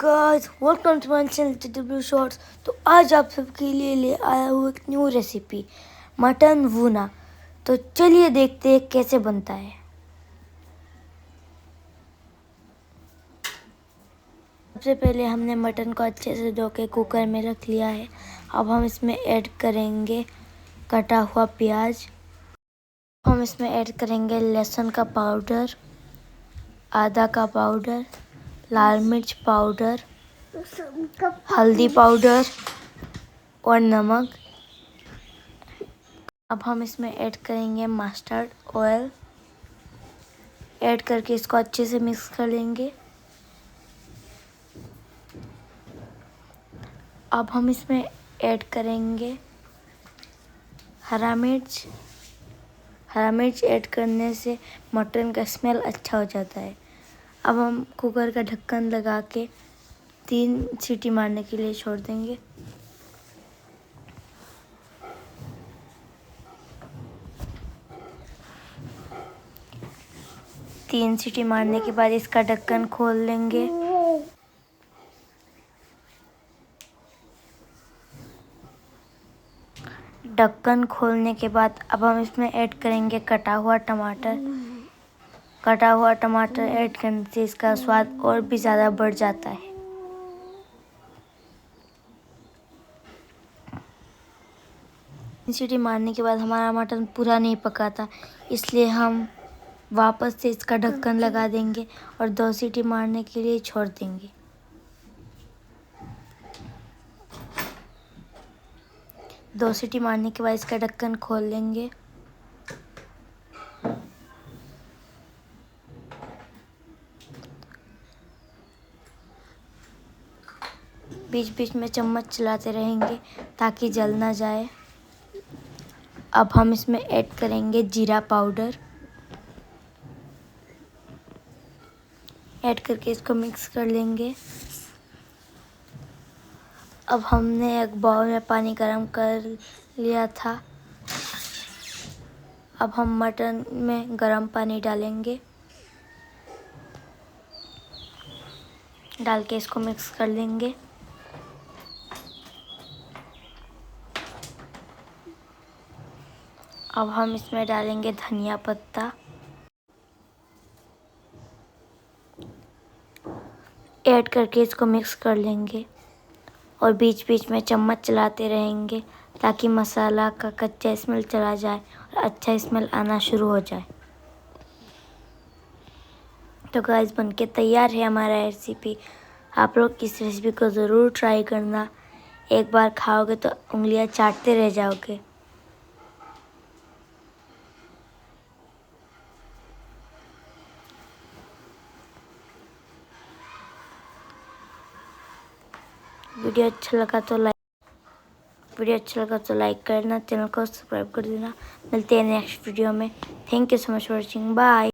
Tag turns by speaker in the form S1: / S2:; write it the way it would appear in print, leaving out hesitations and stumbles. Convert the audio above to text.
S1: Guys, welcome to my channel TW shorts. तो आज आप सबके लिए ले आया हूँ एक न्यू रेसिपी, मटन भुना। तो चलिए देखते हैं कैसे बनता है। सबसे पहले हमने मटन को अच्छे से धो के कुकर में रख लिया है। अब हम इसमें ऐड करेंगे कटा हुआ प्याज। हम इसमें ऐड करेंगे लहसुन का पाउडर, आदा का पाउडर, लाल मिर्च पाउडर, हल्दी पाउडर और नमक। अब हम इसमें ऐड करेंगे मस्टर्ड ऑयल। ऐड करके इसको अच्छे से मिक्स कर लेंगे। अब हम इसमें ऐड करेंगे हरा मिर्च। हरा मिर्च ऐड करने से मटन का स्मेल अच्छा हो जाता है। अब हम कुकर का ढक्कन लगा के 3 सीटी मारने के लिए छोड़ देंगे। तीन सीटी मारने के बाद इसका ढक्कन खोल लेंगे। ढक्कन खोलने के बाद अब हम इसमें ऐड करेंगे कटा हुआ टमाटर। कटा हुआ टमाटर ऐड करने से इसका स्वाद और भी ज़्यादा बढ़ जाता है। सीटी मारने के बाद हमारा मटन पूरा नहीं पका था, इसलिए हम वापस से इसका ढक्कन लगा देंगे और 2 सीटी मारने के लिए छोड़ देंगे। दो सीटी मारने के बाद इसका ढक्कन खोल लेंगे। बीच बीच में चम्मच चलाते रहेंगे ताकि जल ना जाए। अब हम इसमें ऐड करेंगे जीरा पाउडर। ऐड करके इसको मिक्स कर लेंगे। अब हमने एक बाउल में पानी गरम कर लिया था। अब हम मटन में गरम पानी डालेंगे। डाल के इसको मिक्स कर लेंगे। अब हम इसमें डालेंगे धनिया पत्ता। ऐड करके इसको मिक्स कर लेंगे और बीच बीच में चम्मच चलाते रहेंगे ताकि मसाला का कच्चा स्मेल चला जाए और अच्छा स्मेल आना शुरू हो जाए। तो गाइस, बनके तैयार है हमारा रेसिपी। आप लोग इस रेसिपी को ज़रूर ट्राई करना। एक बार खाओगे तो उंगलियां चाटते रह जाओगे। वीडियो अच्छा लगा तो लाइक करना, चैनल को सब्सक्राइब कर देना। मिलते हैं नेक्स्ट वीडियो में। Thank you so much for watching. Bye.